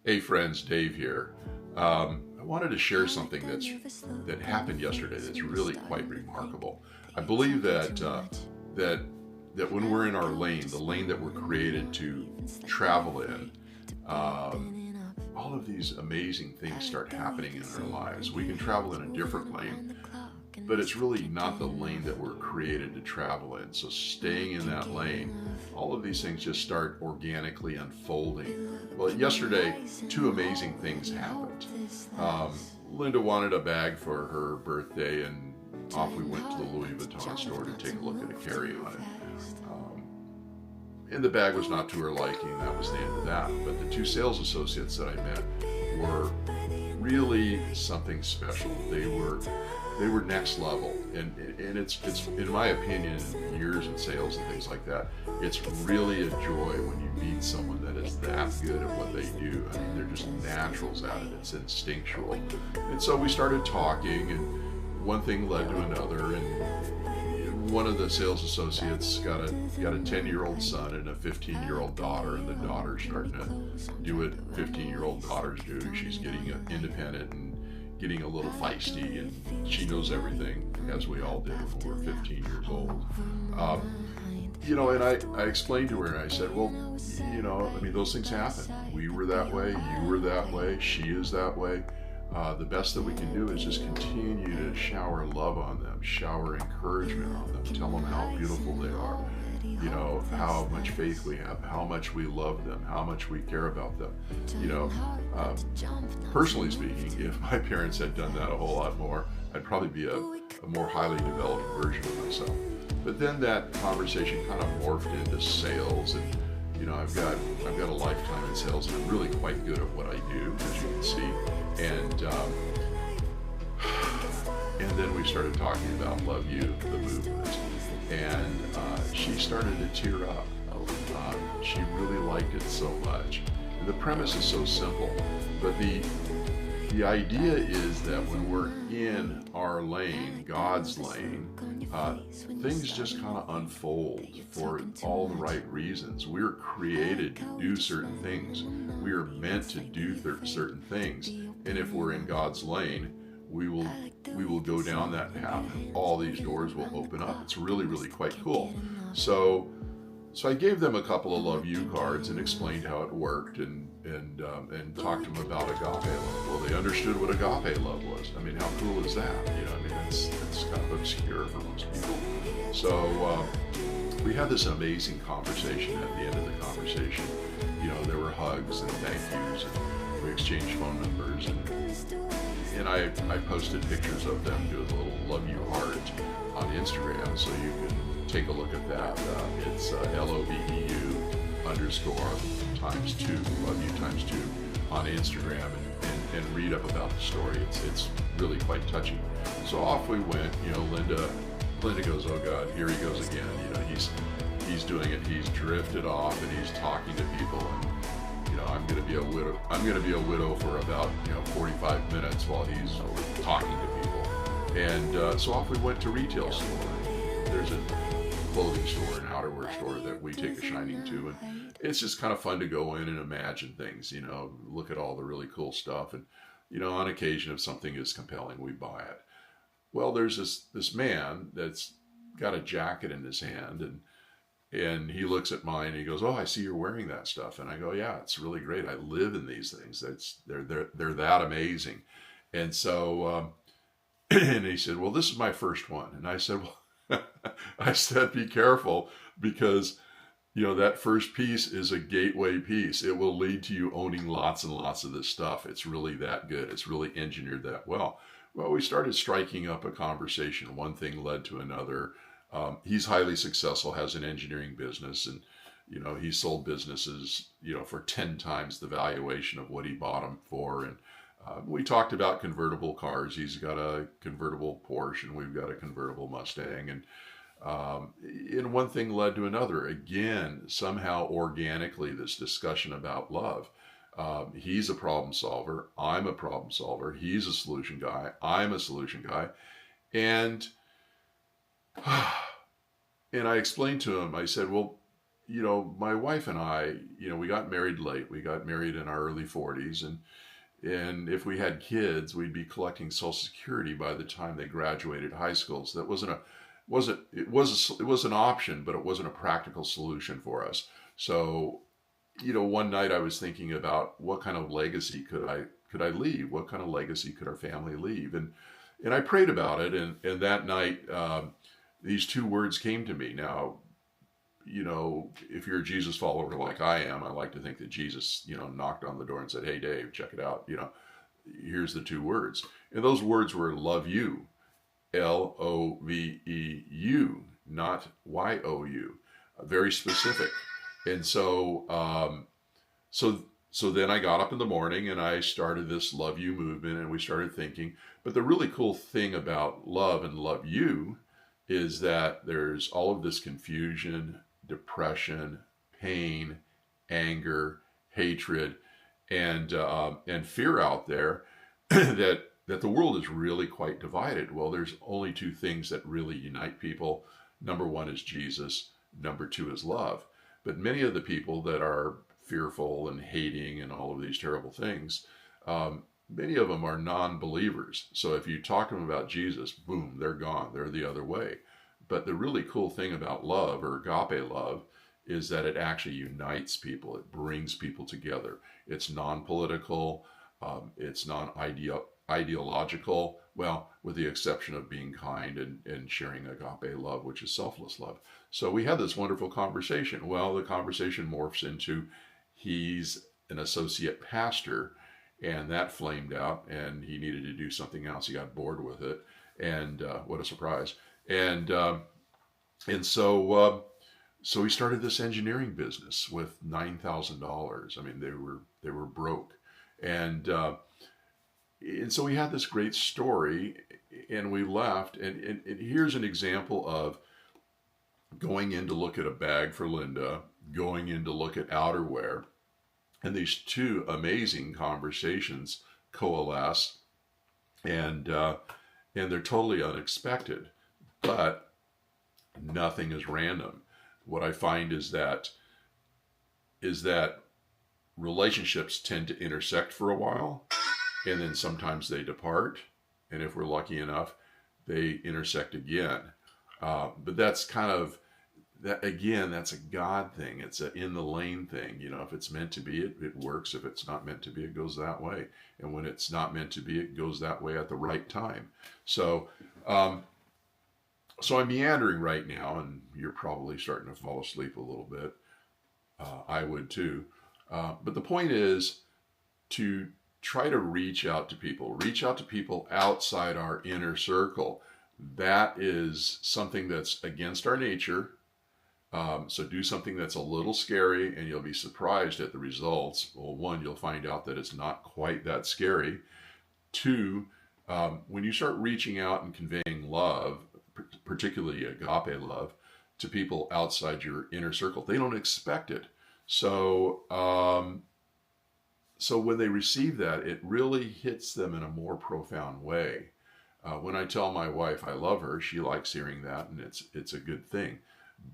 Hey friends, Dave here. I wanted to share something that happened yesterday that's really quite remarkable. I believe that that when we're in our lane, the lane that we're created to travel in, all of these amazing things start happening in our lives. We can travel in a different lane, but it's really not the lane that we're created to travel in. So staying in that lane, all of these things just start organically unfolding. Well, yesterday, two amazing things happened. Um, Linda wanted a bag for her birthday, and off we went to the Louis Vuitton store to take a look at a carry-on. Um, and the bag was not to her liking. That was the end of that. But the two sales associates that I met were really something special. They were next level, and it's in my opinion, years in sales and things like that, it's really a joy when you meet someone that is that good at what they do. I mean, they're just naturals at it. It's instinctual, and so we started talking, and one thing led to another, and one of the sales associates got a 10-year-old son and a 15-year-old daughter, and the daughter's starting to do what 15-year-old daughters do. She's getting independent and getting a little feisty, and she knows everything, as we all did when we were 15 years old. And I explained to her, and I said, well, I mean, those things happen. We were that way, you were that way, she is that way. The best that we can do is just continue to shower love on them, shower encouragement on them, tell them how beautiful they are, how much faith we have, how much we love them, how much we care about them. You know, um, Personally speaking, if my parents had done that a whole lot more, I'd probably be a more highly developed version of myself. But then that conversation kind of morphed into sales, and I've got a lifetime in sales, and I'm really quite good at what I do, as you can see. And then we started talking about Love You, the movement, and she started to tear up. She really liked it so much. And the premise is so simple, but the idea is that when we're in our lane, God's lane, things just kind of unfold for all the right reasons. We're created to do certain things. We are meant to do certain things, and if we're in God's lane, we will go down that path, and all these doors will open up. It's really, really quite cool. So I gave them a couple of Love You cards and explained how it worked, and talked to them about agape love. Well, they understood what agape love was. I mean, how cool is that? It's kind of obscure for most people. So we had this amazing conversation. At the end of the conversation, there were hugs and thank yous, and we exchanged phone numbers, and I posted pictures of them doing a little Love You heart on Instagram, so you can take a look at that. It's LOVEU underscore times two, Love You times two, on Instagram, and read up about the story. It's really quite touching. So off we went. Linda goes, oh God, here he goes again. He's doing it. He's drifted off, and he's talking to people, and I'm going to be a widow. I'm going to be a widow for about 45 minutes while he's talking to people. And so off we went to retail store. There's a clothing store and outerwear store that we take a shining to, and it's just kind of fun to go in and imagine things. Look at all the really cool stuff, and on occasion, if something is compelling, we buy it. Well, there's this man that's got a jacket in his hand, and he looks at mine and he goes, "Oh, I see you're wearing that stuff." And I go, "Yeah, it's really great. I live in these things. They're that amazing." And so, and he said, "Well, this is my first one." And I said, "Well," I said, "Be careful, because that first piece is a gateway piece. It will lead to you owning lots and lots of this stuff. It's really that good. It's really engineered that well." Well, we started striking up a conversation. One thing led to another. He's highly successful, has an engineering business, and he's sold businesses for 10 times the valuation of what he bought them for. And we talked about convertible cars. He's got a convertible Porsche, and we've got a convertible Mustang, and one thing led to another. Again, somehow organically, this discussion about love. He's a problem solver. I'm a problem solver. He's a solution guy. I'm a solution guy. And I explained to him, I said, well, my wife and I, we got married late. We got married in our early 40s, and if we had kids, we'd be collecting Social Security by the time they graduated high school. So that it was an option, but it wasn't a practical solution for us. So, one night I was thinking about what kind of legacy could I leave? What kind of legacy could our family leave? And I prayed about it, and that night these two words came to me. Now, if you're a Jesus follower like I am, I like to think that Jesus, knocked on the door and said, "Hey, Dave, check it out. Here's the two words." And those words were love you, LOVEU, not YOU. Very specific. And so then I got up in the morning and I started this Love You movement, and we started thinking. But the really cool thing about love and Love You is that there's all of this confusion, depression, pain, anger, hatred, and fear out there that the world is really quite divided. Well, there's only two things that really unite people. Number one is Jesus. Number two is love. But many of the people that are fearful and hating and all of these terrible things, many of them are non-believers. So if you talk to them about Jesus, boom, they're gone. They're the other way. But the really cool thing about love, or agape love, is that it actually unites people. It brings people together. It's non-political. It's non-ideological. Well, with the exception of being kind and sharing agape love, which is selfless love. So we had this wonderful conversation. Well, the conversation morphs into he's an associate pastor, and that flamed out, and he needed to do something else. He got bored with it, and what a surprise! And so we started this engineering business with $9,000. I mean, they were broke, and so we had this great story, and we left. And here's an example of going in to look at a bag for Linda, going in to look at outerwear, and these two amazing conversations coalesce, and they're totally unexpected, but nothing is random. What I find is that relationships tend to intersect for a while, and then sometimes they depart, and if we're lucky enough, they intersect again. But that's kind of that again. That's a God thing. It's a in the lane thing. If it's meant to be, it works. If it's not meant to be, it goes that way. And when it's not meant to be, it goes that way at the right time. So I'm meandering right now, and you're probably starting to fall asleep a little bit. I would too. But the point is to try to reach out to people outside our inner circle. That is something that's against our nature. So do something that's a little scary, and you'll be surprised at the results. Well, one, you'll find out that it's not quite that scary. Two, when you start reaching out and conveying love, particularly agape love, to people outside your inner circle, they don't expect it. So when they receive that, it really hits them in a more profound way. When I tell my wife I love her, she likes hearing that, and it's a good thing.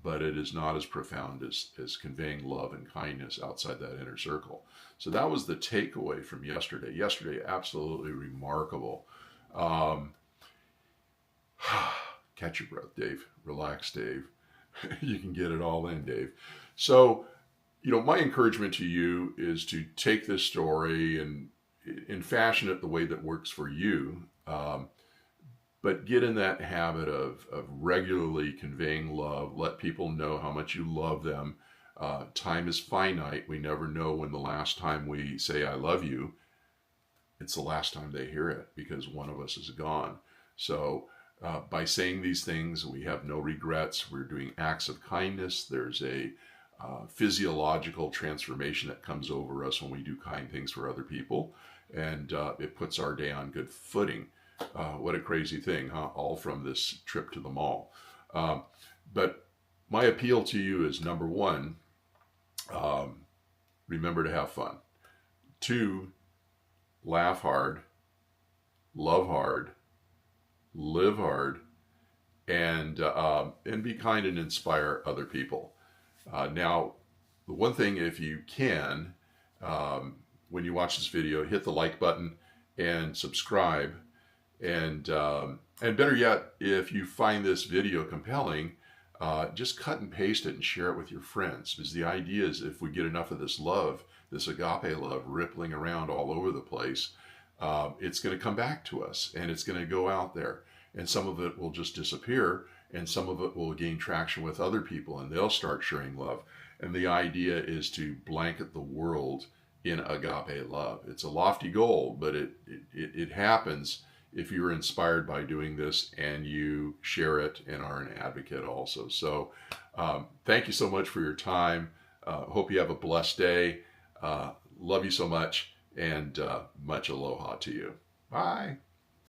But it is not as profound as conveying love and kindness outside that inner circle. So that was the takeaway from yesterday. Yesterday, absolutely remarkable. Catch your breath, Dave. Relax, Dave. You can get it all in, Dave. So, my encouragement to you is to take this story and fashion it the way that works for you. But get in that habit of regularly conveying love. Let people know how much you love them. Time is finite. We never know when the last time we say, I love you, it's the last time they hear it, because one of us is gone. So by saying these things, we have no regrets. We're doing acts of kindness. There's a physiological transformation that comes over us when we do kind things for other people. And it puts our day on good footing. What a crazy thing, huh? All from this trip to the mall. But my appeal to you is, number one, remember to have fun. Two, laugh hard, love hard, live hard, and be kind and inspire other people. Now, the one thing, if you can, when you watch this video, hit the like button and subscribe. And better yet, if you find this video compelling, just cut and paste it and share it with your friends. Because the idea is, if we get enough of this love, this agape love rippling around all over the place, it's going to come back to us, and it's going to go out there. And some of it will just disappear, and some of it will gain traction with other people, and they'll start sharing love. And the idea is to blanket the world in agape love. It's a lofty goal, but it happens if you're inspired by doing this and you share it and are an advocate also. So thank you so much for your time. Hope you have a blessed day. Love you so much, and much aloha to you. Bye.